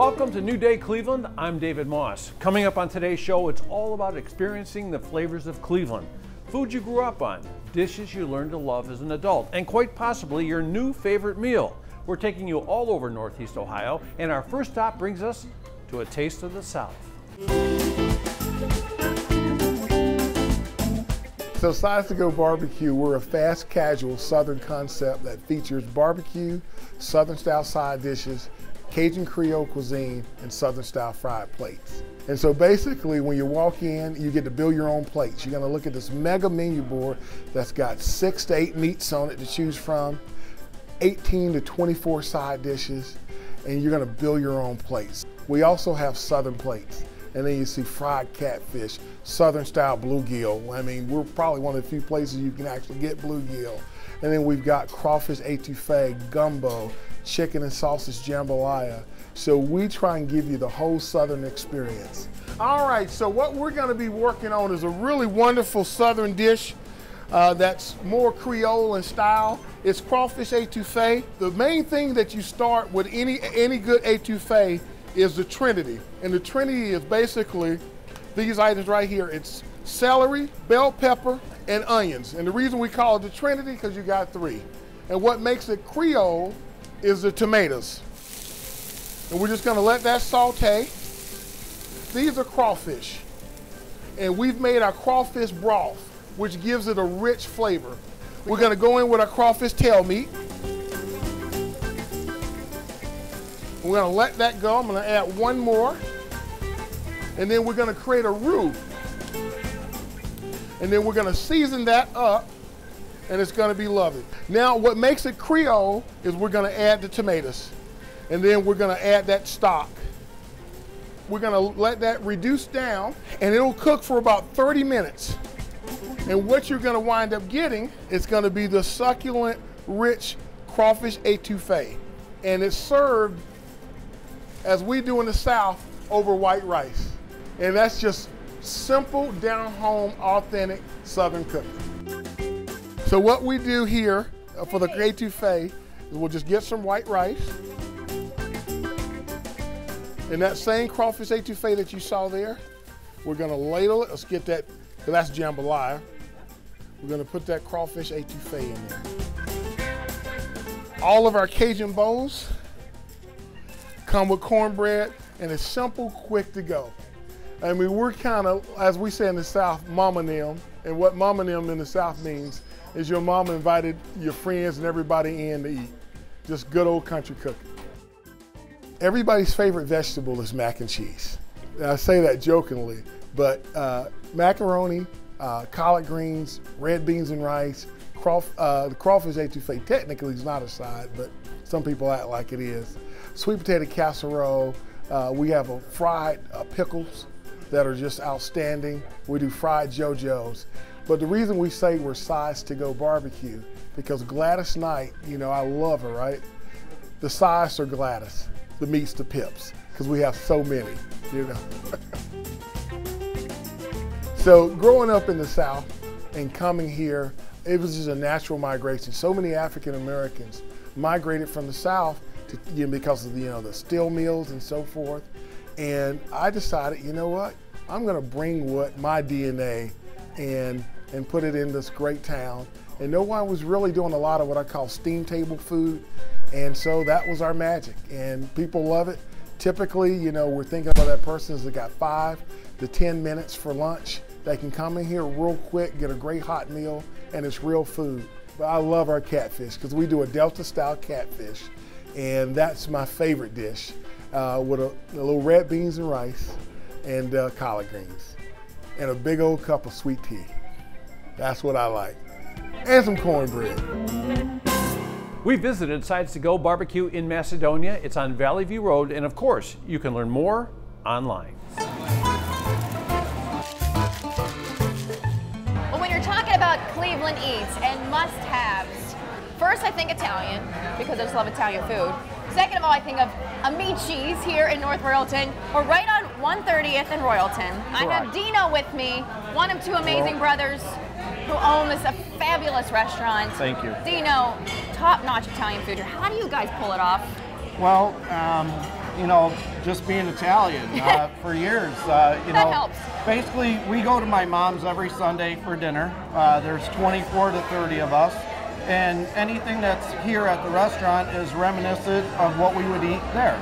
Welcome to New Day Cleveland. I'm David Moss. Coming up on today's show, it's all about experiencing the flavors of Cleveland. Food you grew up on, dishes you learned to love as an adult, and quite possibly your new favorite meal. We're taking you all over Northeast Ohio, and our first stop brings us to a taste of the South. So Sides to Go Barbecue, we're a fast casual Southern concept that features barbecue, Southern style side dishes, Cajun Creole cuisine, and Southern style fried plates. And so basically when you walk in, you get to build your own plates. You're gonna look at this mega menu board that's got 6 to 8 meats on it to choose from, 18 to 24 side dishes, and you're gonna build your own plates. We also have Southern plates. And then you see fried catfish, Southern style bluegill. I mean, we're probably one of the few places you can actually get bluegill. And then we've got crawfish etouffee, gumbo, chicken and sausage jambalaya. So we try and give you the whole Southern experience. All right, so what we're gonna be working on is a really wonderful Southern dish that's more Creole in style. It's crawfish etouffee. The main thing that you start with any good etouffee is the Trinity. And the Trinity is basically these items right here. It's celery, bell pepper, and onions. And the reason we call it the Trinity, because you got 3. And what makes it Creole is the tomatoes. And we're just gonna let that saute. These are crawfish. And we've made our crawfish broth, which gives it a rich flavor. We're gonna go in with our crawfish tail meat. We're gonna let that go. I'm gonna add 1 more. And then we're gonna create a roux. And then we're gonna season that up, and it's gonna be lovely. Now, what makes it Creole is we're gonna add the tomatoes. And then we're gonna add that stock. We're gonna let that reduce down, and it'll cook for about 30 minutes. And what you're gonna wind up getting is gonna be the succulent, rich crawfish etouffee. And it's served as we do in the South, over white rice. And that's just simple, down-home, authentic Southern cooking. So what we do here for the etouffee is we'll just get some white rice. And that same crawfish etouffee that you saw there, we're gonna ladle it. Let's get that, because that's jambalaya. We're gonna put that crawfish etouffee in there. All of our Cajun bowls come with cornbread, and it's simple, quick to go. I mean, we're kind of, as we say in the South, mama them. And what mama them in the South means is your mama invited your friends and everybody in to eat. Just good old country cooking. Everybody's favorite vegetable is mac and cheese. And I say that jokingly, but macaroni, collard greens, red beans and rice, the crawfish etouffee technically is not a side, but some people act like it is. Sweet potato casserole. We have fried pickles that are just outstanding. We do fried JoJo's. But the reason we say we're Sides to Go Barbecue, because Gladys Knight, you know, I love her, right? The sides are Gladys, the meats the pips, because we have so many, you know. So growing up in the South and coming here, it was just a natural migration. So many African Americans migrated from the South because of the steel mills and so forth. And I decided, you know what? I'm gonna bring my DNA and put it in this great town. And no one was really doing a lot of what I call steam table food. And so that was our magic, and people love it. Typically, you know, we're thinking about that person that got 5 to 10 minutes for lunch. They can come in here real quick, get a great hot meal, and it's real food. But I love our catfish, because we do a Delta style catfish. And that's my favorite dish, with a little red beans and rice and collard greens and a big old cup of sweet tea. That's what I like. And some cornbread. We visited Sides to Go Barbecue in Macedonia. It's on Valley View Road, and of course, you can learn more online. Well, when you're talking about Cleveland eats and must-haves, first I think Italian, because I just love Italian food. Second of all, I think of Amici here in North Royalton. We're right on 130th and Royalton. I have Dino with me, one of 2 amazing brothers who own this fabulous restaurant. Thank you. Dino, top-notch Italian food here. How do you guys pull it off? Well, you know, just being Italian for years. You That know, helps. Basically, we go to my mom's every Sunday for dinner. There's 24 to 30 of us, and anything that's here at the restaurant is reminiscent of what we would eat there.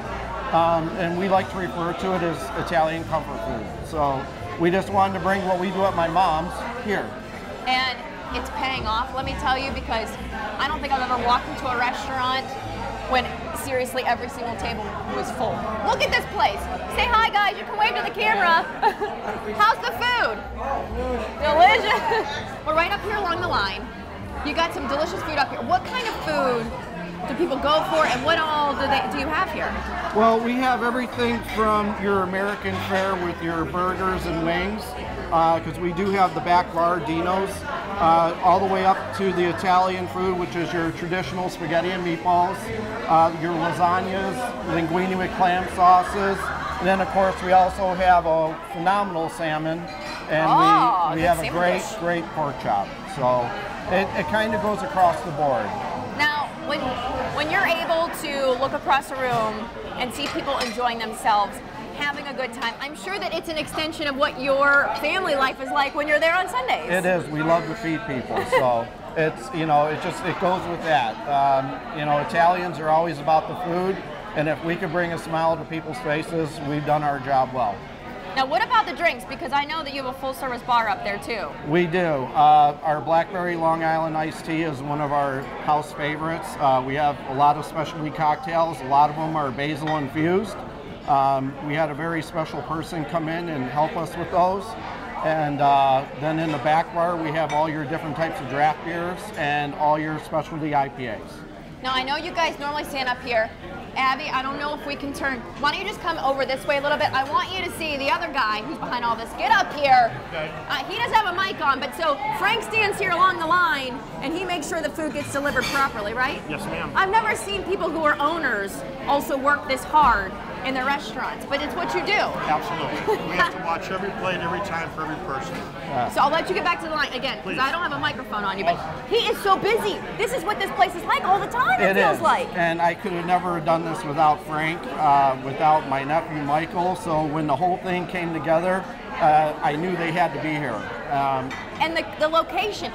And we like to refer to it as Italian comfort food. So we just wanted to bring what we do at my mom's here. And it's paying off, let me tell you, because I don't think I've ever walked into a restaurant when seriously every single table was full. Look at this place. Say hi, guys. You can wave to the camera. How's the food? Delicious. We're right up here along the line. You got some delicious food up here. What kind of food do people go for, and what all do you have here? Well, we have everything from your American fare with your burgers and wings, because we do have the back bar, Dino's, all the way up to the Italian food, which is your traditional spaghetti and meatballs, your lasagnas, linguine with clam sauces, and then of course we also have a phenomenal salmon, and we have a great pork chop. So it kind of goes across the board. Now, when you're able to look across the room and see people enjoying themselves, having a good time, I'm sure that it's an extension of what your family life is like when you're there on Sundays. It is. We love to feed people, so it's, you know, it goes with that. You know, Italians are always about the food, and if we could bring a smile to people's faces, we've done our job well. Now, what about the drinks? Because I know that you have a full-service bar up there, too. We do. Our Blackberry Long Island iced tea is one of our house favorites. We have a lot of specialty cocktails. A lot of them are basil infused. We had a very special person come in and help us with those. And then in the back bar, we have all your different types of draft beers and all your specialty IPAs. Now, I know you guys normally stand up here. Abby, I don't know if we can turn. Why don't you just come over this way a little bit? I want you to see the other guy who's behind all this. Get up here. He doesn't have a mic on, but so Frank stands here along the line, and he makes sure the food gets delivered properly, right? Yes, ma'am. I've never seen people who are owners also work this hard in their restaurants, but it's what you do. Absolutely. We have to watch every plate every time for every person. So I'll let you get back to the line again, because I don't have a microphone on you, but he is so busy. This is what this place is like all the time, it feels like. And I could have never done this without Frank, without my nephew Michael, so when the whole thing came together, I knew they had to be here. And the location.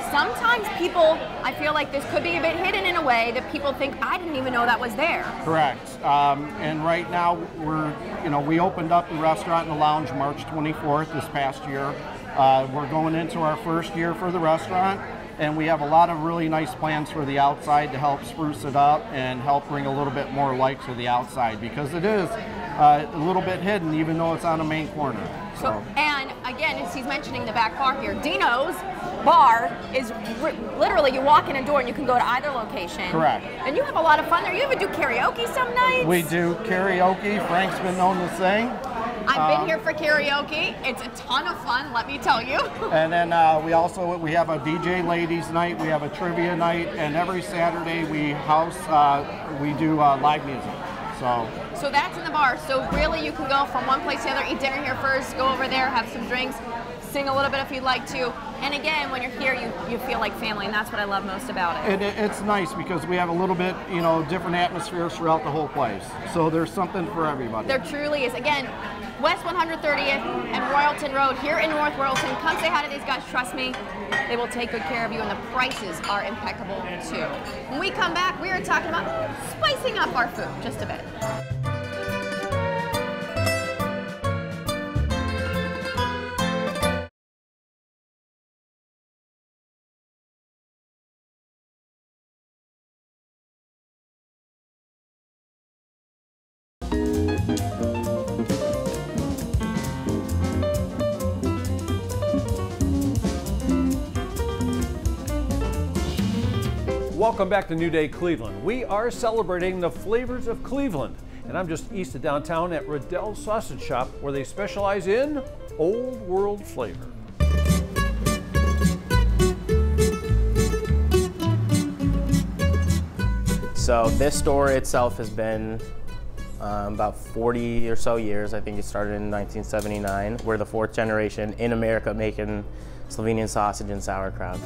Sometimes people, I feel like this could be a bit hidden in a way that people think, I didn't even know that was there. Correct. And right now we opened up the restaurant and the lounge March 24th this past year. We're going into our first year for the restaurant, and we have a lot of really nice plans for the outside to help spruce it up and help bring a little bit more light to the outside, because it is a little bit hidden even though it's on a main corner. So, and again, as he's mentioning the back bar here, Dino's bar is literally, you walk in a door and you can go to either location. Correct. And you have a lot of fun there. You even do karaoke some nights. We do karaoke. Frank's been known to sing. I've been here for karaoke. It's a ton of fun, let me tell you. And then we have a DJ ladies night, we have a trivia night, and every Saturday we do live music. So that's in the bar. So really you can go from one place to the other, eat dinner here first, go over there, have some drinks, sing a little bit if you'd like to. And again, when you're here, you feel like family, and that's what I love most about it. It's nice because we have a little bit, different atmospheres throughout the whole place. So there's something for everybody. There truly is. Again, West 130th and Royalton Road here in North Royalton. Come say hi to these guys. Trust me, they will take good care of you, and the prices are impeccable too. When we come back, we are talking about spicing up our food just a bit. Welcome back to New Day Cleveland. We are celebrating the flavors of Cleveland, and I'm just east of downtown at Raddell Sausage Shop, where they specialize in old world flavor. So this store itself has been about 40 or so years. I think it started in 1979. We're the 4th generation in America making Slovenian sausage and sauerkraut.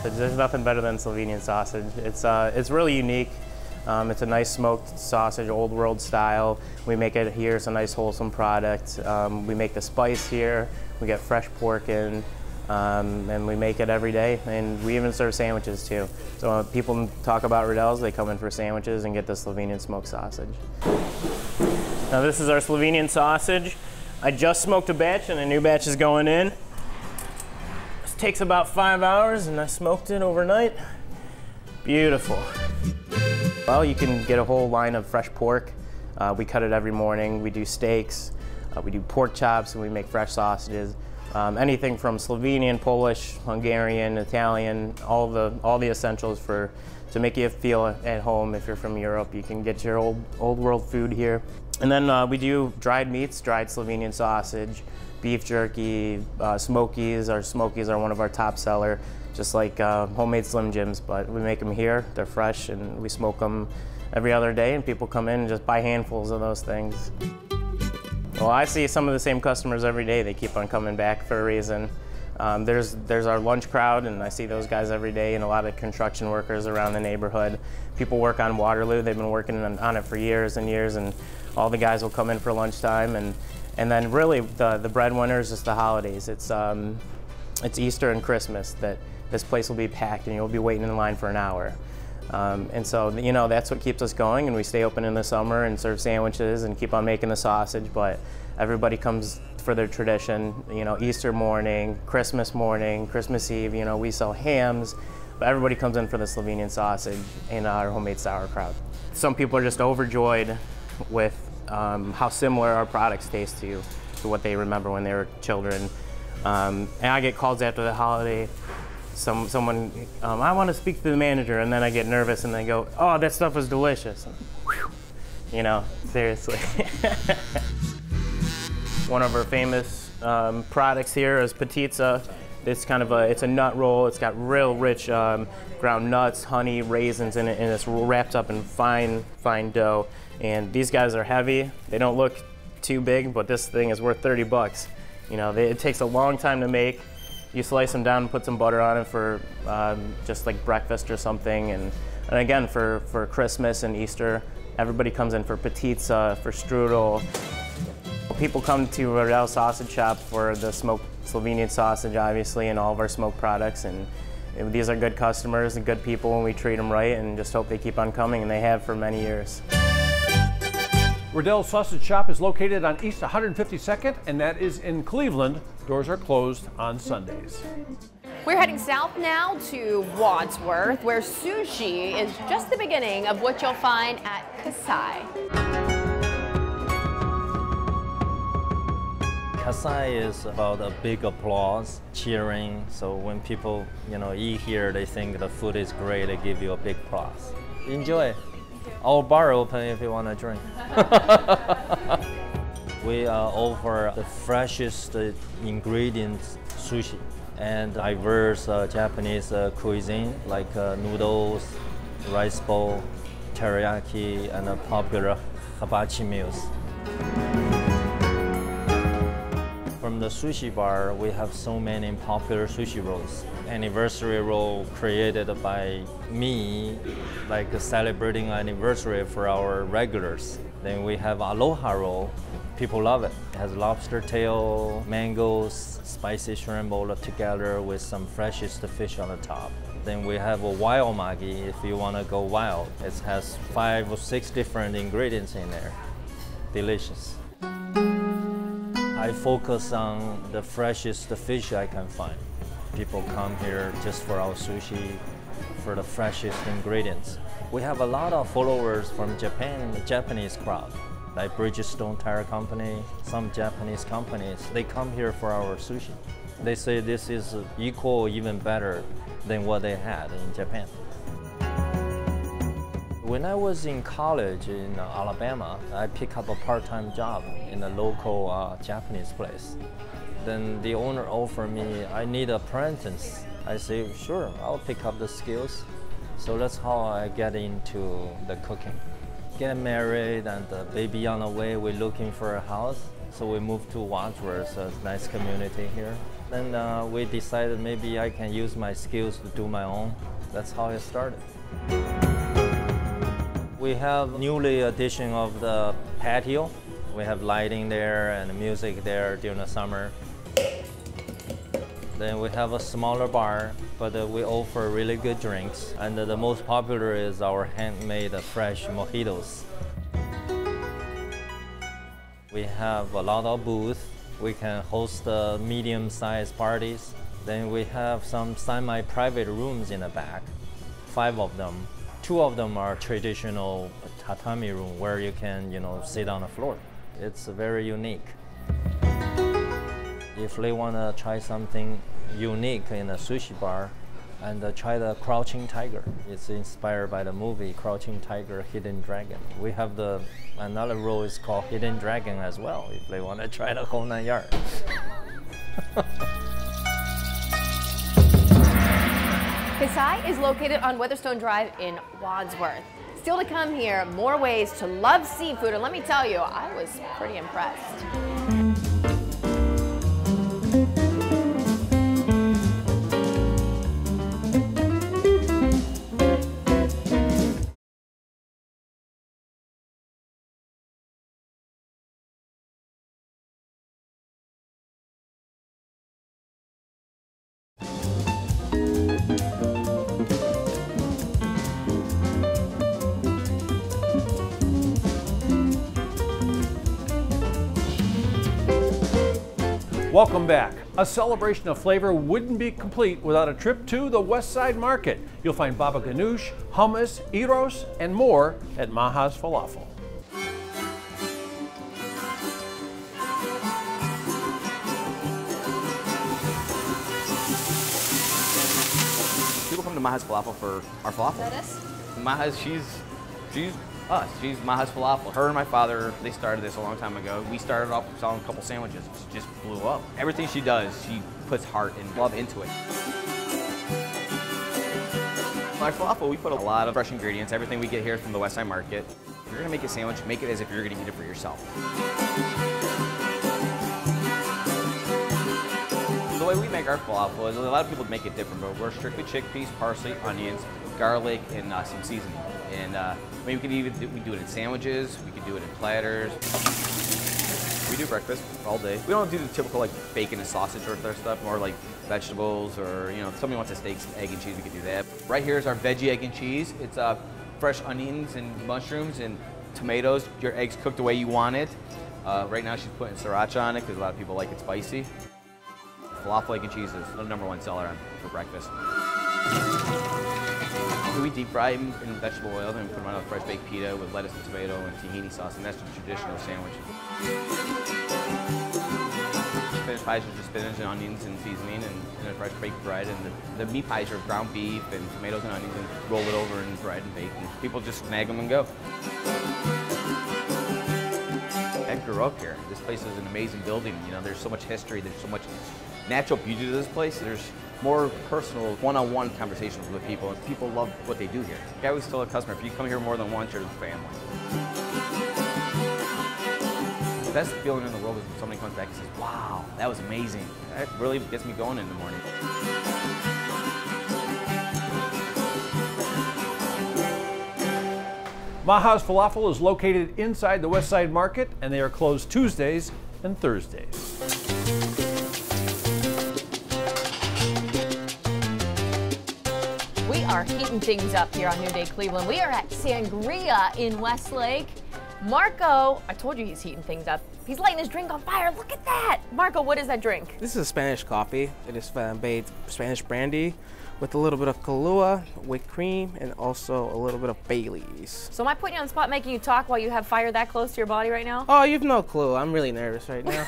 There's nothing better than Slovenian sausage. It's really unique. It's a nice smoked sausage, old world style. We make it here, it's a nice wholesome product. We make the spice here, we get fresh pork in, and we make it every day. And we even serve sandwiches too. So when people talk about Raddell's, they come in for sandwiches and get the Slovenian smoked sausage. Now this is our Slovenian sausage. I just smoked a batch and a new batch is going in. This takes about 5 hours and I smoked it overnight. Beautiful. Well, you can get a whole line of fresh pork. We cut it every morning. We do steaks, we do pork chops, and we make fresh sausages. Anything from Slovenian, Polish, Hungarian, Italian, all the essentials to make you feel at home. If you're from Europe, you can get your old world food here. And then we do dried meats, dried Slovenian sausage, beef jerky, smokies. Our smokies are one of our top seller. Just like homemade Slim Jims, but we make them here. They're fresh and we smoke them every other day, and people come in and just buy handfuls of those things. Well, I see some of the same customers every day. They keep on coming back for a reason. There's our lunch crowd, and I see those guys every day, and a lot of construction workers around the neighborhood. People work on Waterloo. They've been working on it for years and years, and all the guys will come in for lunchtime. And then really the breadwinner is just the holidays. It's Easter and Christmas that this place will be packed and you'll be waiting in line for an hour. And so, you know, that's what keeps us going, and we stay open in the summer and serve sandwiches and keep on making the sausage, but everybody comes for their tradition, you know, Easter morning, Christmas Eve, you know, we sell hams, but everybody comes in for the Slovenian sausage and our homemade sauerkraut. Some people are just overjoyed with how similar our products taste to what they remember when they were children. And I get calls after the holiday. Someone, I want to speak to the manager, and then I get nervous and they go, oh, that stuff was delicious. And, whew, you know, seriously. One of our famous products here is Petitza. It's kind of it's a nut roll. It's got real rich ground nuts, honey, raisins in it, and it's wrapped up in fine dough. And these guys are heavy. They don't look too big, but this thing is worth 30 bucks. You know, it takes a long time to make. You slice them down and put some butter on it for just like breakfast or something. And again, for Christmas and Easter, everybody comes in for Petitza, for strudel. People come to Raddell Sausage Shop for the smoked Slovenian sausage, obviously, and all of our smoked products. And these are good customers and good people, and we treat them right, and just hope they keep on coming, and they have for many years. Raddell Sausage Shop is located on East 152nd, and that is in Cleveland. Doors are closed on Sundays. We're heading south now to Wadsworth, where sushi is just the beginning of what you'll find at Kasai. Kasai is about a big applause, cheering. So when people, you know, eat here, they think the food is great. They give you a big applause. Enjoy. Our bar open if you want to drink. We offer the freshest ingredients sushi and diverse Japanese cuisine like noodles, rice bowl, teriyaki, and popular hibachi meals. From the sushi bar, we have so many popular sushi rolls. Anniversary roll created by me, like celebrating anniversary for our regulars. Then we have aloha roll. People love it. It has lobster tail, mangoes, spicy shrimp all together with some freshest fish on the top. Then we have a wild magi if you want to go wild. It has 5 or 6 different ingredients in there. Delicious. I focus on the freshest fish I can find. People come here just for our sushi, for the freshest ingredients. We have a lot of followers from Japan, the Japanese crowd, like Bridgestone Tire Company, some Japanese companies. They come here for our sushi. They say this is equal or even better than what they had in Japan. When I was in college in Alabama, I picked up a part-time job in a local Japanese place. Then the owner offered me, I need an apprentice. I say, sure, I'll pick up the skills. So that's how I get into the cooking. Get married and the baby on the way, we're looking for a house. So we moved to Wadsworth, a nice community here. Then we decided maybe I can use my skills to do my own. That's how it started. We have newly addition of the patio. We have lighting there and music there during the summer. Then we have a smaller bar, but we offer really good drinks. And the most popular is our handmade fresh mojitos. We have a lot of booths. We can host medium-sized parties. Then we have some semi-private rooms in the back, 5 of them. 2 of them are traditional tatami room where you can, sit on the floor. It's very unique. If they want to try something unique in a sushi bar, and try the Crouching Tiger. It's inspired by the movie Crouching Tiger, Hidden Dragon. We have another roll is called Hidden Dragon as well, if they want to try the whole 9 yards. Kasai is located on Weatherstone Drive in Wadsworth. Still to come here, more ways to love seafood, and let me tell you, I was pretty impressed. Welcome back. A celebration of flavor wouldn't be complete without a trip to the West Side Market. You'll find baba ganoush, hummus, gyros, and more at Maha's Falafil. People come to Maha's Falafil for our falafel. Is that us? Maha's, she's us. She's Maha's Falafel. Her and my father, they started this a long time ago. We started off selling a couple sandwiches. She just blew up. Everything she does, she puts heart and love into it. My falafel, we put a lot of fresh ingredients. Everything we get here from the West Side Market. If you're gonna make a sandwich, make it as if you're gonna eat it for yourself. The way we make our falafel is, a lot of people make it different, but we're strictly chickpeas, parsley, onions, garlic, and some seasoning. And we do it in sandwiches, we can do it in platters. We do breakfast all day. We don't do the typical like bacon and sausage or other stuff, more like vegetables, or if somebody wants a steak, egg and cheese, we can do that. Right here is our veggie egg and cheese. It's fresh onions and mushrooms and tomatoes. Your egg's cooked the way you want it. Right now she's putting sriracha on it because a lot of people like it spicy. Falafel egg and cheese is the #1 seller for breakfast. We deep fry them in vegetable oil and put them on a fresh baked pita with lettuce and tomato and tahini sauce, and that's the traditional sandwich. Spinach pies are just spinach and onions and seasoning and a fresh baked bread, and the meat pies are ground beef and tomatoes and onions and roll it over in bread and bake, and people just snag them and go. I grew up here. This place is an amazing building. There's so much history, there's so much natural beauty to this place. There's more personal, one-on-one conversations with people, and people love what they do here. I always tell a customer, if you come here more than once, you're the family. The best feeling in the world is when somebody comes back and says, wow, that was amazing. That really gets me going in the morning. Maha's Falafel is located inside the West Side Market, and they are closed Tuesdays and Thursdays. We are heating things up here on New Day Cleveland. We are at Sangria in Westlake. Marco, I told you he's heating things up. He's lighting his drink on fire. Look at that. Marco, what is that drink? This is a Spanish coffee. It is made Spanish brandy with a little bit of Kahlua, whipped cream, and also a little bit of Bailey's. So am I putting you on the spot making you talk while you have fire that close to your body right now? Oh, you've no clue. I'm really nervous right now.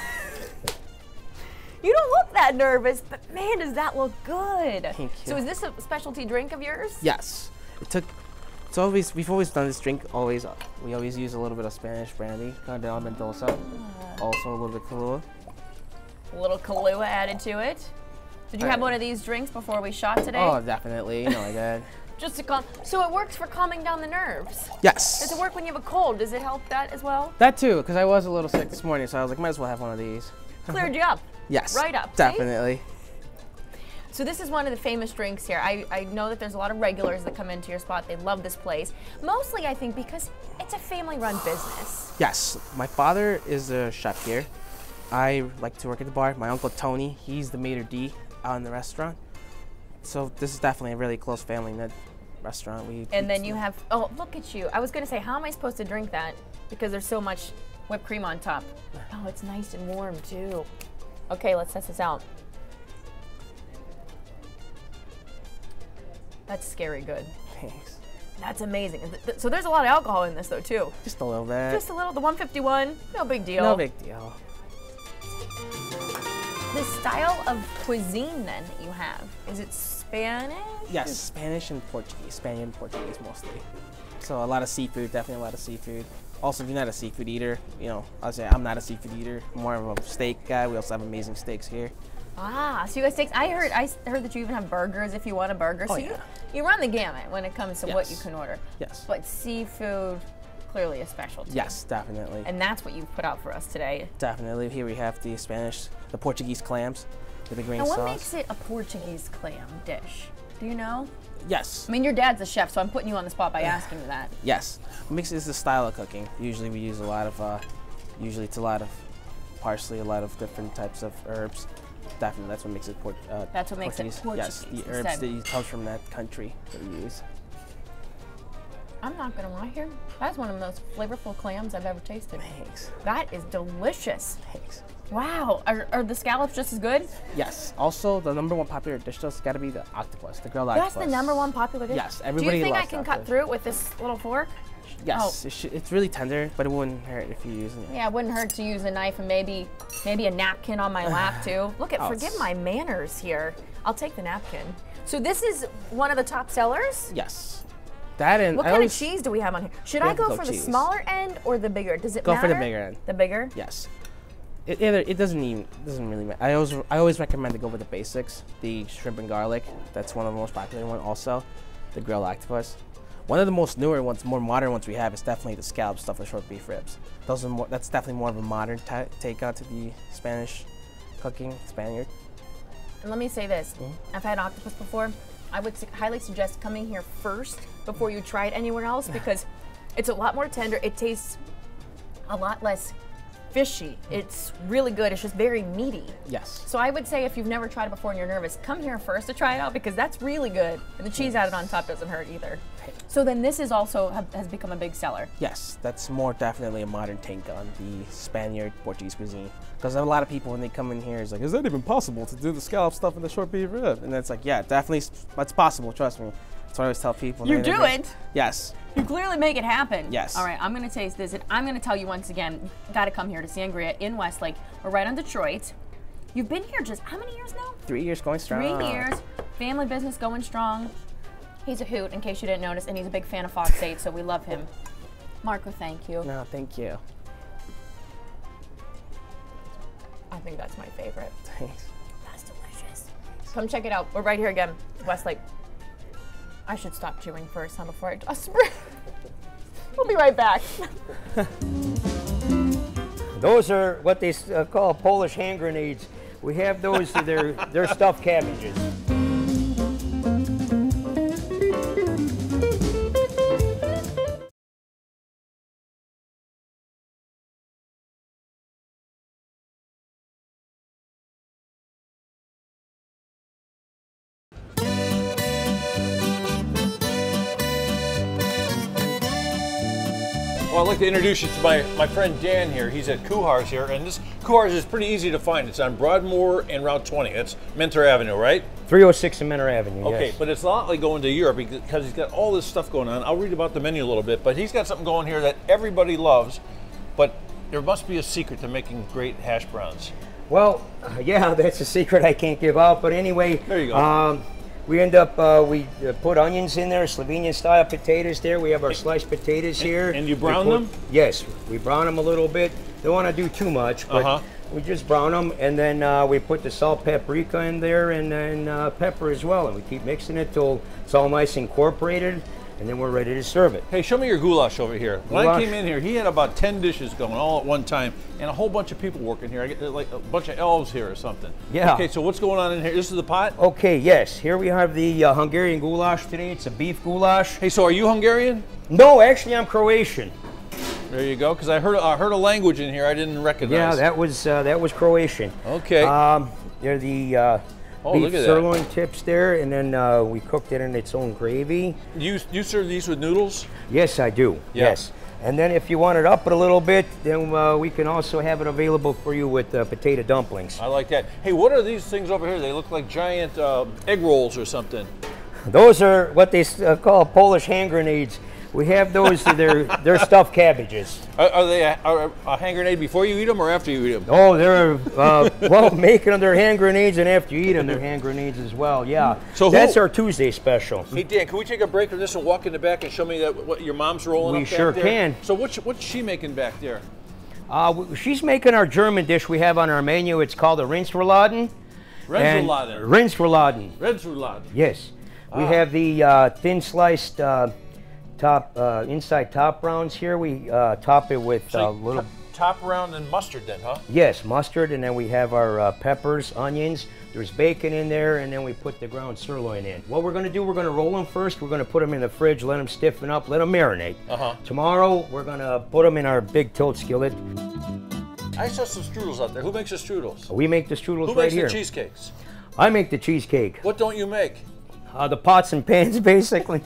You don't look that nervous, but man, does that look good. Thank you. So is this a specialty drink of yours? Yes. We've always done this drink, we always use a little bit of Spanish brandy, Raddell Mendoza, also a little bit of Kahlua. A little Kahlua added to it. Did you have one of these drinks before we shot today? Oh, definitely, like that. Just to calm, so it works for calming down the nerves? Yes. Does it work when you have a cold? Does it help that as well? That too, because I was a little sick this morning, so I was like, might as well have one of these. Cleared you up? Yes. Right up. Definitely. See? So this is one of the famous drinks here. I know that there's a lot of regulars that come into your spot. They love this place. Mostly, I think, because it's a family-run business. Yes, my father is a chef here. I like to work at the bar. My uncle Tony, he's the maitre d' out in the restaurant. So this is definitely a really close family-knit restaurant. And then you have, oh, look at you. I was going to say, how am I supposed to drink that? Because there's so much whipped cream on top. Oh, it's nice and warm, too. Okay, let's test this out. That's scary good. Thanks. That's amazing. So there's a lot of alcohol in this, though, too. Just a little bit. Just a little. The 151, no big deal. No big deal. The style of cuisine, then, that you have, is it Spanish? Yes, Spanish and Portuguese. Spanish and Portuguese, mostly. So a lot of seafood, definitely a lot of seafood. Also, if you're not a seafood eater, you know, I'll say I'm not a seafood eater. I'm more of a steak guy. We also have amazing steaks here. Ah, so you guys steaks. I heard that you even have burgers if you want a burger. So yeah. you run the gamut when it comes to what you Yes. can order. Yes. But seafood, clearly a specialty. Yes, definitely. And that's what you've put out for us today. Definitely. Here we have the Spanish, the Portuguese clams with the green Now, sauce. what makes it a Portuguese clam dish? Do you know? Yes. I mean, your dad's a chef, so I'm putting you on the spot by asking you that. Yes. Mix is the style of cooking. Usually we use a lot of, usually it's a lot of parsley, a lot of different types of herbs. Definitely, that's what makes it That's what makes it Portuguese. Portuguese. Yes, the herbs that comes from that country that we use. I'm not gonna lie here. That's one of the most flavorful clams I've ever tasted. Thanks. That is delicious. Thanks. Wow. Are the scallops just as good? Yes. Also, the #1 popular dish though has got to be the octopus, the grilled octopus. That's the #1 popular dish? Yes, everybody Do you think I loves can cut octopus. through it with this little fork? Yes, Oh. it's really tender, but it wouldn't hurt if you use it. Yeah, it wouldn't hurt to use a knife and maybe a napkin on my lap too. Look at, forgive my manners here. I'll take the napkin. So this is one of the top sellers? Yes. That and what kind of cheese do we have on here? Should I go for the cheese. smaller end or the bigger? Does it Go matter? for the bigger end. The bigger? Yes. It doesn't really matter. I always recommend to go with the basics. The shrimp and garlic. That's one of the most popular ones. Also, the grilled octopus. One of the most newer ones, more modern ones we have is definitely the scallop stuffed with short beef ribs. Those are more. That's definitely more of a modern take onto the Spanish cooking, Spaniard. And let me say this: I've had octopus before. I would highly suggest coming here first before you try it anywhere else because it's a lot more tender. It tastes a lot less fishy. It's really good. It's just very meaty. Yes. So I would say if you've never tried it before and you're nervous, come here first to try it out because that's really good. And the cheese added on top doesn't hurt either. So then this is also has become a big seller. Yes, that's more definitely a modern take on the Spaniard Portuguese cuisine. Because a lot of people when they come in here is like, is that even possible to do the scallop stuff in the short beef rib? And it's like, yeah, definitely, it's possible. Trust me. That's what I always tell people. You do it. Yes. You clearly make it happen. Yes. All right, I'm going to taste this. And I'm going to tell you once again, got to come here to Sangria in Westlake. We're right on Detroit. You've been here just how many years now? 3 years going strong. 3 years. Family business going strong. He's a hoot, in case you didn't notice, and he's a big fan of Fox 8, so we love him. Marco, thank you. No, thank you. I think that's my favorite. Thanks. That's delicious. Come check it out. We're right here again, Westlake. I should stop chewing first, huh, before I just We'll be right back. Those are what they call Polish hand grenades. We have those, they're stuffed cabbages. Well, I'd like to introduce you to my friend Dan here. He's at Kuhar's here, and this Kuhar's is pretty easy to find. It's on Broadmoor and Route 20. That's Mentor Avenue, right? 306 in Mentor Avenue, Okay, yes. but it's not like going to Europe because he's got all this stuff going on. I'll read about the menu a little bit, but he's got something going here that everybody loves, but there must be a secret to making great hash browns. Well, yeah, that's a secret I can't give out, but anyway. There you go. We end up, we put onions in there, Slovenian style potatoes there. We have our sliced potatoes here. And you brown them? Yes, we brown them a little bit. Don't want to do too much, but we just brown them. And then we put the salt paprika in there and then pepper as well. And we keep mixing it till it's all nice incorporated. and then we're ready to serve it. Hey, show me your goulash over here. When I Goulash. came in here, he had about 10 dishes going all at one time, and a whole bunch of people working here. I get like a bunch of elves here or something. Yeah. Okay, so what's going on in here? This is the pot? Okay, yes. Here we have the Hungarian goulash today. It's a beef goulash. Hey, so are you Hungarian? No, actually, I'm Croatian. There you go, because I heard a language in here I didn't recognize. Yeah, that was Croatian. Okay. They're the beef look at sirloin tips there, and then we cooked it in its own gravy. You serve these with noodles? Yes, I do. Yeah. Yes. And then if you want it up it a little bit, then we can also have it available for you with potato dumplings. I like that. Hey, what are these things over here? They look like giant egg rolls or something. Those are what they call Polish hand grenades. We have those, they're stuffed cabbages. Are they a hand grenade before you eat them or after you eat them? Oh, they're, well, making them their hand grenades, and after you eat them, they're hand grenades as well, yeah. So that's our Tuesday special. Hey, Dan, can we take a break of this and walk in the back and show me what your mom's rolling We up back sure there? can. So what's she making back there? She's making our German dish we have on our menu. It's called a Rindsrouladen. Rindsrouladen. Rindsrouladen. Rindsrouladen. Yes. We have the thin sliced inside top rounds here. We top it with a little top round and mustard then, huh? Yes, mustard, and then we have our peppers, onions. There's bacon in there, and then we put the ground sirloin in. What we're going to do, we're going to roll them first. We're going to put them in the fridge, let them stiffen up, let them marinate. Tomorrow, we're going to put them in our big tilt skillet. I saw some strudels out there. Who makes the strudels? We make the strudels Who right makes here. the cheesecakes? I make the cheesecake. What don't you make? The pots and pans, basically.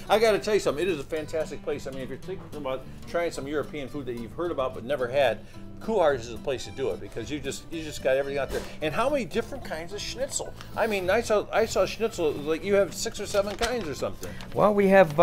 I got to tell you something. It is a fantastic place. I mean, if you're thinking about trying some European food that you've heard about but never had, Kuhar is the place to do it because you just got everything out there. And how many different kinds of schnitzel? I mean, I saw schnitzel like you have 6 or 7 kinds or something. Well, we have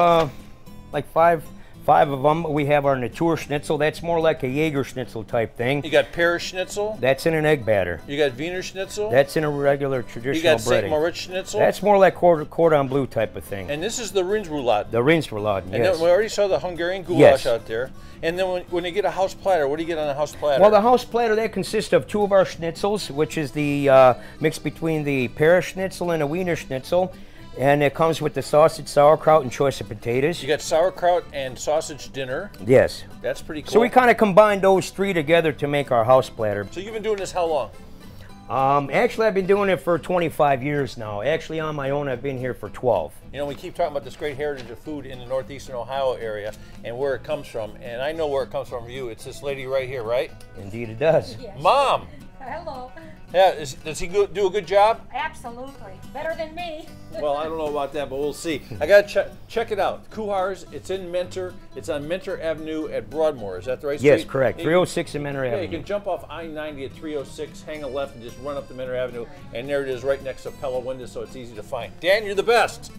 like five of them. We have our Natur Schnitzel. That's more like a Jaeger Schnitzel type thing. You got Paris Schnitzel. That's in an egg batter. You got Wiener Schnitzel. That's in a regular traditional You got breading. St. Moritz Schnitzel. That's more like cordon bleu type of thing. And this is the Rindsrouladen. The Rindsrouladen, And yes. then we already saw the Hungarian goulash out there. And then when you get a house platter, what do you get on a house platter? Well, the house platter, that consists of 2 of our schnitzels, which is the mix between the Paris Schnitzel and a Wiener Schnitzel. And it comes with the sausage, sauerkraut, and choice of potatoes. You got sauerkraut and sausage dinner. Yes. That's pretty cool. So we kind of combine those 3 together to make our house platter. So you've been doing this how long? Actually, I've been doing it for 25 years now. Actually, on my own, I've been here for 12. You know, we keep talking about this great heritage of food in the northeastern Ohio area and where it comes from. And I know where it comes from you. It's this lady right here, right? Indeed it does. Yes. Mom! Hello. Yeah, does he do a good job? Absolutely. Better than me. Well, I don't know about that, but we'll see. I got to check it out. Kuhar's, it's in Mentor. It's on Mentor Avenue at Broadmoor. Is that the right street? Yes, correct. 306 in Mentor Avenue. Yeah, you can jump off I-90 at 306, hang a left, and just run up the Mentor Avenue. And there it is right next to Pella Windows, so it's easy to find. Dan, you're the best.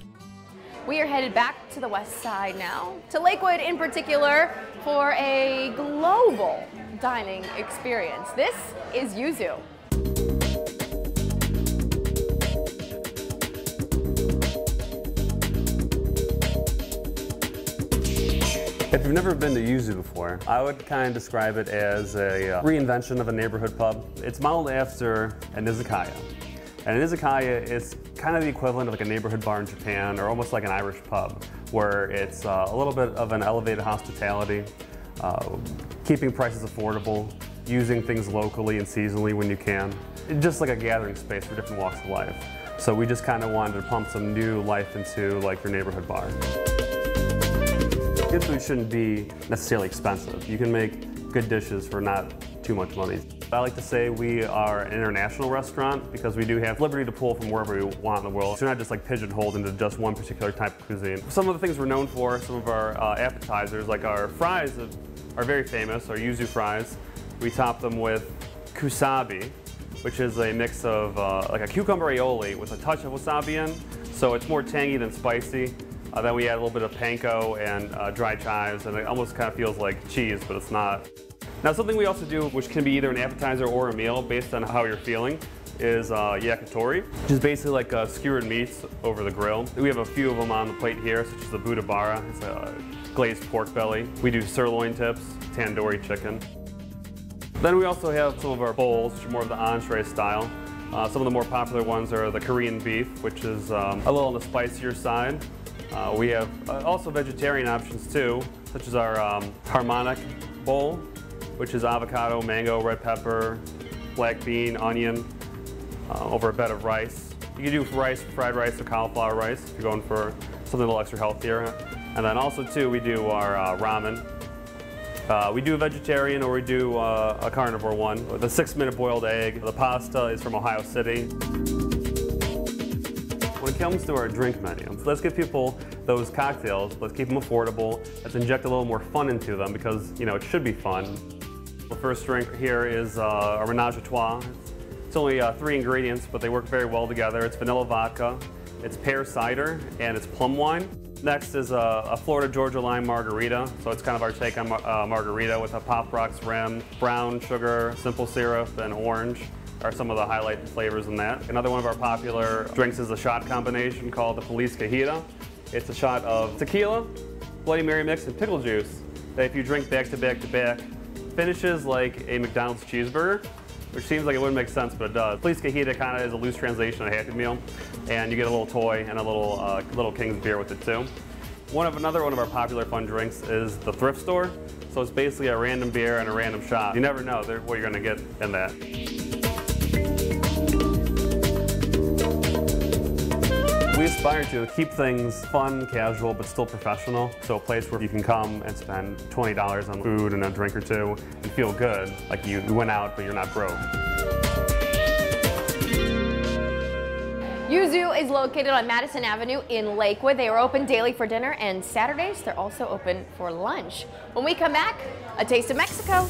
We are headed back to the west side now, to Lakewood in particular, for a global dining experience. This is Yuzu. If you've never been to Yuzu before, I would kind of describe it as a reinvention of a neighborhood pub. It's modeled after an izakaya. And an izakaya is kind of the equivalent of like a neighborhood bar in Japan or almost like an Irish pub, where it's a little bit of an elevated hospitality, keeping prices affordable, using things locally and seasonally when you can. Just like a gathering space for different walks of life. So we just kind of wanted to pump some new life into like your neighborhood bar. Good food shouldn't be necessarily expensive. You can make good dishes for not too much money. I like to say we are an international restaurant because we do have liberty to pull from wherever we want in the world. So we're not just like pigeonholed into just one particular type of cuisine. Some of the things we're known for, some of our appetizers, like our fries are very famous, our yuzu fries. We top them with kusabi, which is a mix of like a cucumber aioli with a touch of wasabi in. So it's more tangy than spicy. Then we add a little bit of panko and dried chives, and it almost kind of feels like cheese, but it's not. Now, something we also do, which can be either an appetizer or a meal based on how you're feeling, is yakitori, which is basically like skewered meats over the grill. We have a few of them on the plate here, such as the butabara. It's a glazed pork belly. We do sirloin tips, tandoori chicken. Then we also have some of our bowls, which are more of the entree style. Some of the more popular ones are the Korean beef, which is a little on the spicier side. We have also vegetarian options too, such as our harmonic bowl, which is avocado, mango, red pepper, black bean, onion, over a bed of rice. You can do rice, fried rice, or cauliflower rice if you're going for something a little extra healthier. And then also too, we do our ramen. We do a vegetarian or we do a carnivore one with a 6-minute boiled egg. The pasta is from Ohio City. When it comes to our drink menu, let's give people those cocktails, let's keep them affordable, let's inject a little more fun into them because, you know, it should be fun. The first drink here is a Ménage à Trois. It's only 3 ingredients, but they work very well together. It's vanilla vodka, it's pear cider, and it's plum wine. Next is a Florida Georgia lime margarita. So it's kind of our take on margarita with a Pop Rocks rim, brown sugar, simple syrup, and orange are some of the highlight flavors in that. Another one of our popular drinks is a shot combination called the Feliz Cajita. It's a shot of tequila, Bloody Mary mix, and pickle juice that if you drink back to back to back, finishes like a McDonald's cheeseburger, which seems like it wouldn't make sense, but it does. Feliz Cajita kind of is a loose translation of Happy Meal, and you get a little toy and a little King's beer with it too. Another one of our popular fun drinks is the thrift store. So it's basically a random beer and a random shot. You never know what you're going to get in that. We aspire to keep things fun, casual, but still professional. So a place where you can come and spend $20 on food and a drink or two and feel good, like you went out but you're not broke. Yuzu is located on Madison Avenue in Lakewood. They are open daily for dinner, and Saturdays they're also open for lunch. When we come back, a taste of Mexico.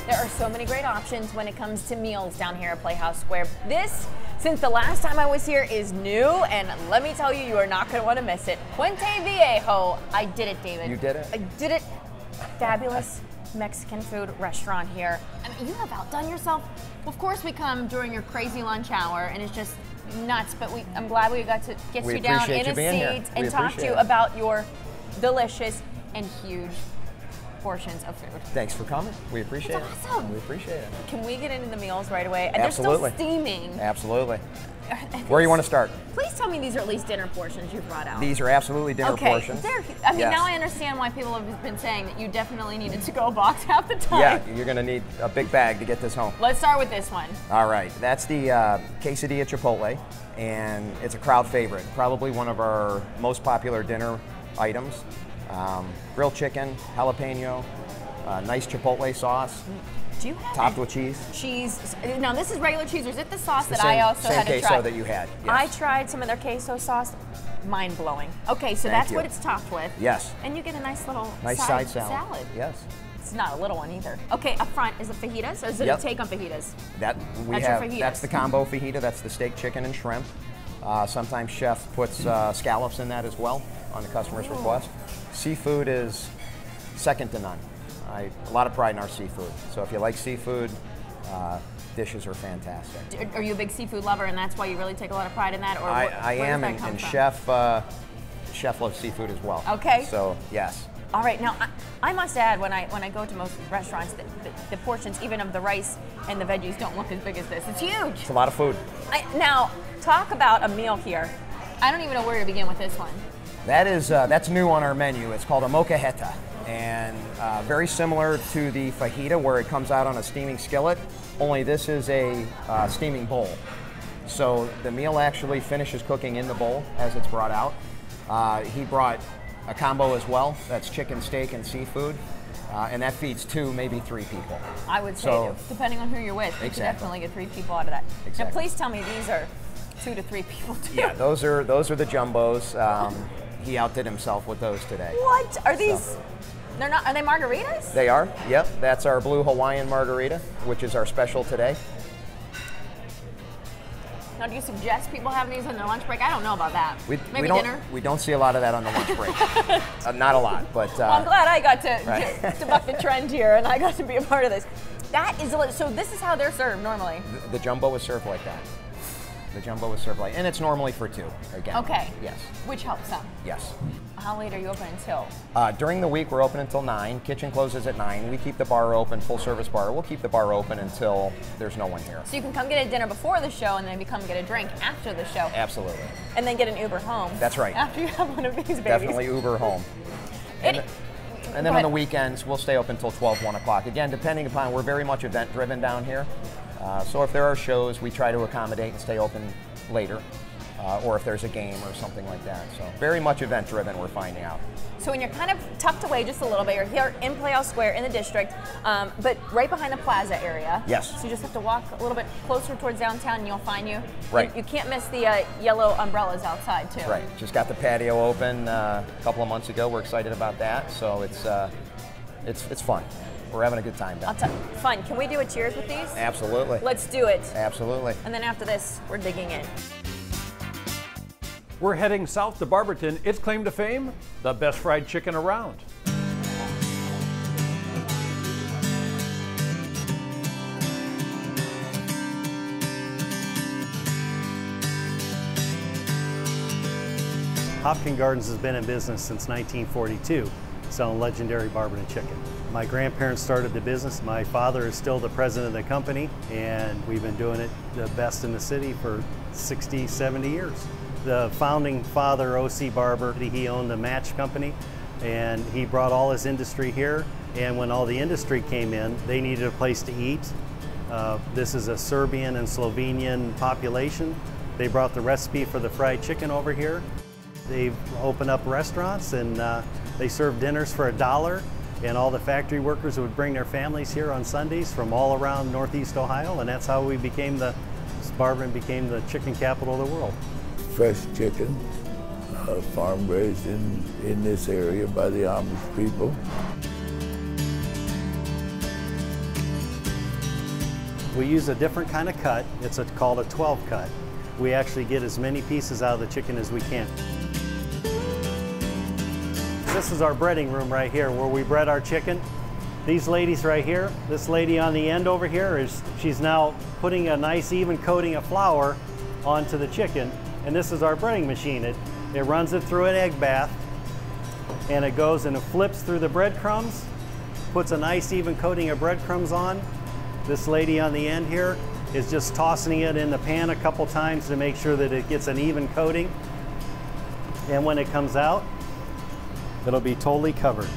There are so many great options when it comes to meals down here at Playhouse Square. This, since the last time I was here, is new, and let me tell you, you are not going to want to miss it. Puente Viejo. I did it, David. You did it? I did it. Fabulous Mexican food restaurant here. I mean, you have outdone yourself. Of course, we come during your crazy lunch hour, and it's just nuts, but I'm glad we got to get you down in a seat and talk to you about your delicious and huge portions of food. Thanks for coming. We appreciate it. Awesome. We appreciate it. Can we get into the meals right away? Absolutely. They're still steaming. Absolutely. Where do you want to start? Please tell me these are at least dinner portions you brought out. These are absolutely dinner portions. I mean, now I understand why people have been saying that you definitely need a to-go box half the time. Yeah, you're going to need a big bag to get this home. Let's start with this one. All right, that's the quesadilla chipotle, and it's a crowd favorite. Probably one of our most popular dinner items. Grilled chicken, jalapeno, nice chipotle sauce. Do you have topped with cheese? Cheese. Now this is regular cheese, or is it the sauce that I also had to try? Same queso that you had. Yes. I tried some of their queso sauce. Mind blowing. Okay, so that's what it's topped with. Yes. And you get a nice little side salad. Yes. It's not a little one either. Okay, up front is it fajitas, or is it a take on fajitas? That's the combo fajita. That's the steak, chicken, and shrimp. Sometimes chef puts scallops in that as well on the customer's request. Seafood is second to none. A lot of pride in our seafood. So if you like seafood, dishes are fantastic. Are you a big seafood lover, and that's why you really take a lot of pride in that? Or I am, and chef loves seafood as well. Okay. So yes. All right. Now I must add, when I go to most restaurants, the portions, even of the rice and the veggies, don't look as big as this. It's huge. It's a lot of food. Now talk about a meal here. I don't even know where to begin with this one. That's new on our menu. It's called a molcajete, and very similar to the fajita, where it comes out on a steaming skillet, only this is a steaming bowl. So the meal actually finishes cooking in the bowl as it's brought out. He brought a combo as well. That's chicken, steak, and seafood, and that feeds 2, maybe 3 people. I would say, depending on who you're with, you can definitely get 3 people out of that. Exactly. Now please tell me these are 2 to 3 people too. Yeah, those are the jumbos. He outdid himself with those today. What are these? They're not. Are they margaritas? They are. Yep. That's our blue Hawaiian margarita, which is our special today. Now, do you suggest people having these on their lunch break? I don't know about that. Maybe dinner. We don't see a lot of that on the lunch break. Not a lot, but. Well, I'm glad I got to buck the trend here, and I got to be a part of this. That is delicious. So this is how they're served normally. The jumbo is served like that. The jumbo is served like, and it's normally for 2, again. Okay. Yes. Which helps some. Yes. How late are you open until? During the week, we're open until 9. Kitchen closes at 9. We keep the bar open, full service bar. We'll keep the bar open until there's no one here. So you can come get a dinner before the show and then you come get a drink after the show. Absolutely. And then get an Uber home. That's right. After you have one of these babies. Definitely Uber home. And then on the weekends, we'll stay open until 12, 1 o'clock. Again, depending upon, we're very much event driven down here. So if there are shows, we try to accommodate and stay open later. Or if there's a game or something like that. So very much event driven, we're finding out. So when you're kind of tucked away just a little bit, you're here in Playhouse Square in the district, but right behind the plaza area. Yes. So you just have to walk a little bit closer towards downtown and you'll find you. Right. You can't miss the yellow umbrellas outside too. Right. Just got the patio open a couple of months ago. We're excited about that. So it's fun. We're having a good time down there. Fun. Can we do a cheers with these? Absolutely. Let's do it. Absolutely. And then after this, we're digging in. We're heading south to Barberton. Its claim to fame, the best fried chicken around. Hopkins Gardens has been in business since 1942, selling legendary Barberton chicken. My grandparents started the business. My father is still the president of the company, and we've been doing it the best in the city for 60, 70 years. The founding father, O.C. Barber, he owned a match company, and he brought all his industry here. And when all the industry came in, they needed a place to eat. This is a Serbian and Slovenian population. They brought the recipe for the fried chicken over here. They've opened up restaurants, and they serve dinners for $1. And all the factory workers would bring their families here on Sundays from all around Northeast Ohio, and that's how we became Barberton became the chicken capital of the world. Fresh chicken, farm raised in this area by the Amici people. We use a different kind of cut. It's called a 12 cut. We actually get as many pieces out of the chicken as we can. This is our breading room right here where we bread our chicken. These ladies right here, this lady on the end over here, she's now putting a nice even coating of flour onto the chicken. And this is our breading machine. It runs it through an egg bath, and it goes and it flips through the breadcrumbs, puts a nice even coating of breadcrumbs on. This lady on the end here is just tossing it in the pan a couple times to make sure that it gets an even coating. And when it comes out, it'll be totally covered.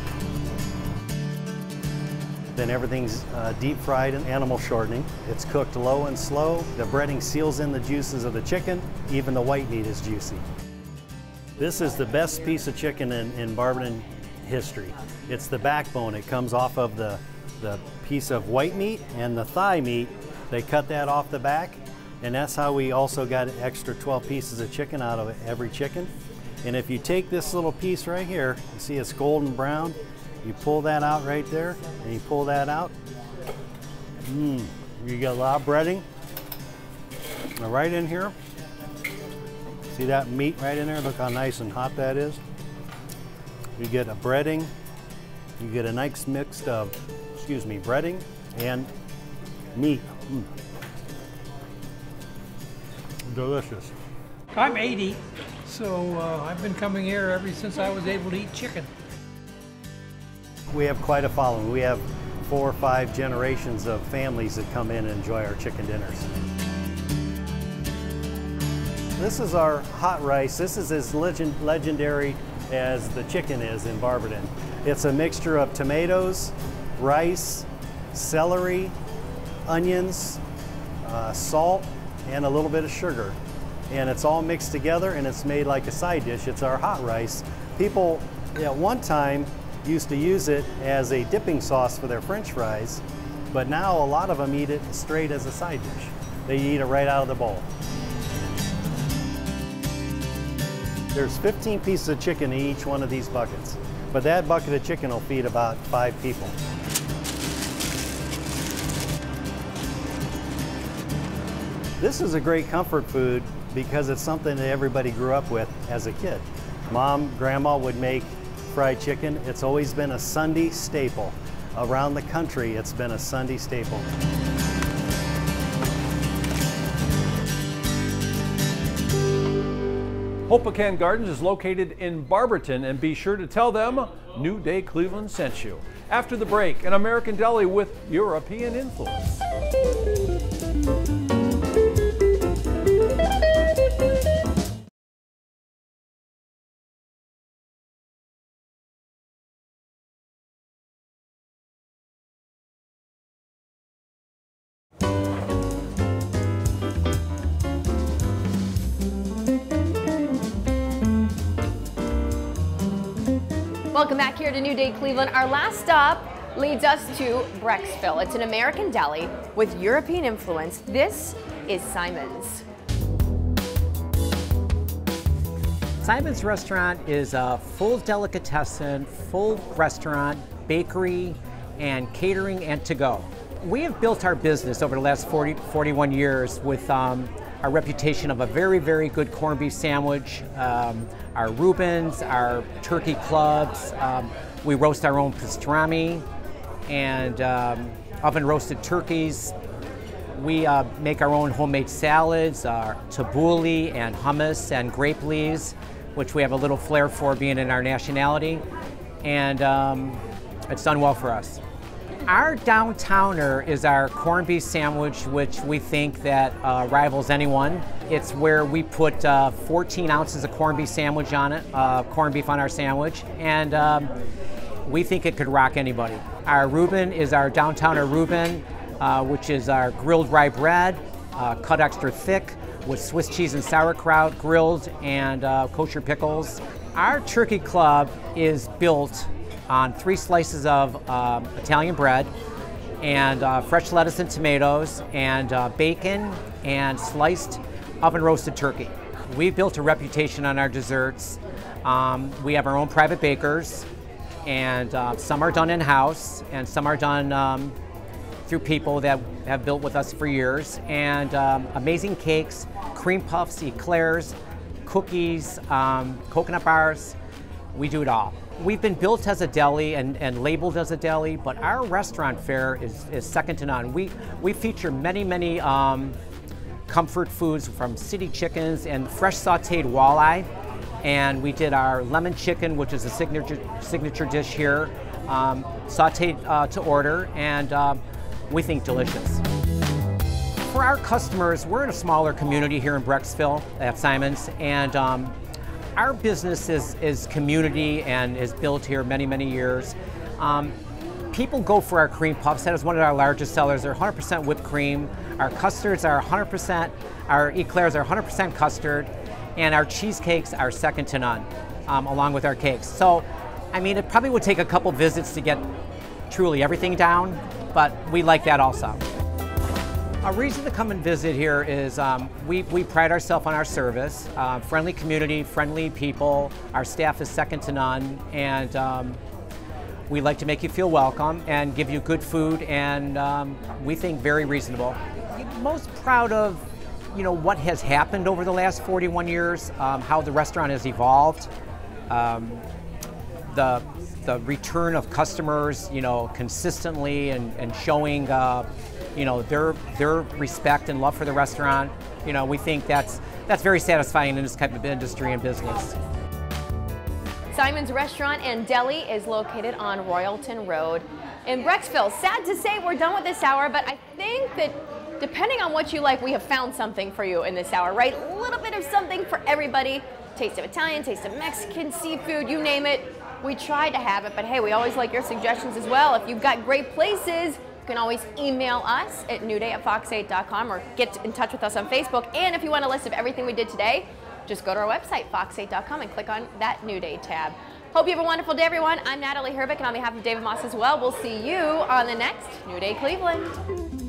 Then everything's deep fried and animal shortening. It's cooked low and slow. The breading seals in the juices of the chicken. Even the white meat is juicy. This is the best piece of chicken in Barberton history. It's the backbone. It comes off of the piece of white meat and the thigh meat. They cut that off the back, and that's how we also got an extra 12 pieces of chicken out of every chicken. And if you take this little piece right here, you see it's golden brown, you pull that out right there, and you pull that out. You get a lot of breading. Now right in here, see that meat right in there? Look how nice and hot that is. You get a breading, you get a nice mix of, breading and meat. Delicious. I'm 80, so I've been coming here ever since I was able to eat chicken. We have quite a following. We have 4 or 5 generations of families that come in and enjoy our chicken dinners. This is our hot rice. This is as legendary as the chicken is in Barberton. It's a mixture of tomatoes, rice, celery, onions, salt, and a little bit of sugar. And it's all mixed together, and it's made like a side dish. It's our hot rice. People at one time used to use it as a dipping sauce for their French fries, but now a lot of them eat it straight as a side dish. They eat it right out of the bowl. There's 15 pieces of chicken in each one of these buckets, but that bucket of chicken will feed about 5 people. This is a great comfort food because it's something that everybody grew up with as a kid. Mom, grandma would make fried chicken. It's always been a Sunday staple. Around the country, it's been a Sunday staple. Hopoken Gardens is located in Barberton, and be sure to tell them New Day Cleveland sent you. After the break, an American deli with European influence. Welcome back here to New Day Cleveland. Our last stop leads us to Brecksville. It's an American deli with European influence. This is Simon's. Simon's Restaurant is a full delicatessen, full restaurant, bakery, and catering and to-go. We have built our business over the last 41 years with our reputation of a very, very good corned beef sandwich, our Reubens, our turkey clubs. We roast our own pastrami and oven roasted turkeys. We make our own homemade salads, tabbouleh and hummus and grape leaves, which we have a little flair for being in our nationality. And it's done well for us. Our downtowner is our corned beef sandwich, which we think that rivals anyone. It's where we put 14 ounces of corned beef sandwich on it, corned beef on our sandwich, and we think it could rock anybody. Our Reuben is our downtowner Reuben, which is our grilled rye bread, cut extra thick with Swiss cheese and sauerkraut, grilled, and kosher pickles. Our turkey club is built on 3 slices of Italian bread and fresh lettuce and tomatoes and bacon and sliced oven roasted turkey. We've built a reputation on our desserts. We have our own private bakers, and some are done in-house and some are done through people that have built with us for years. And amazing cakes, cream puffs, eclairs, cookies, coconut bars. We do it all. We've been built as a deli and labeled as a deli, but our restaurant fare is second to none. We feature many comfort foods, from city chickens and fresh sauteed walleye. And we did our lemon chicken, which is a signature dish here, sauteed to order, and we think delicious. For our customers, we're in a smaller community here in Brecksville at Simon's, and our business is community and is built here many years. People go for our cream puffs. That is one of our largest sellers. They're 100% whipped cream. Our custards are 100%, our eclairs are 100% custard, and our cheesecakes are second to none, along with our cakes. So, I mean, it probably would take a couple visits to get truly everything down, but we like that also. A reason to come and visit here is we pride ourselves on our service, friendly community, friendly people. Our staff is second to none, and we like to make you feel welcome and give you good food, and we think very reasonable. Most proud of, you know, what has happened over the last 41 years, how the restaurant has evolved, the return of customers, you know, consistently and showing you know, their respect and love for the restaurant. You know, we think that's very satisfying in this type of industry and business. Simon's Restaurant and Deli is located on Royalton Road in Brecksville. Sad to say we're done with this hour, but I think that depending on what you like, we have found something for you in this hour, right? A little bit of something for everybody. Taste of Italian, taste of Mexican, seafood, you name it. We try to have it, but hey, we always like your suggestions as well. If you've got great places, you can always email us at newday@fox8.com or get in touch with us on Facebook. And if you want a list of everything we did today, just go to our website, fox8.com, and click on that New Day tab. Hope you have a wonderful day, everyone. I'm Natalie Herbeck, and on behalf of David Moss as well, we'll see you on the next New Day Cleveland.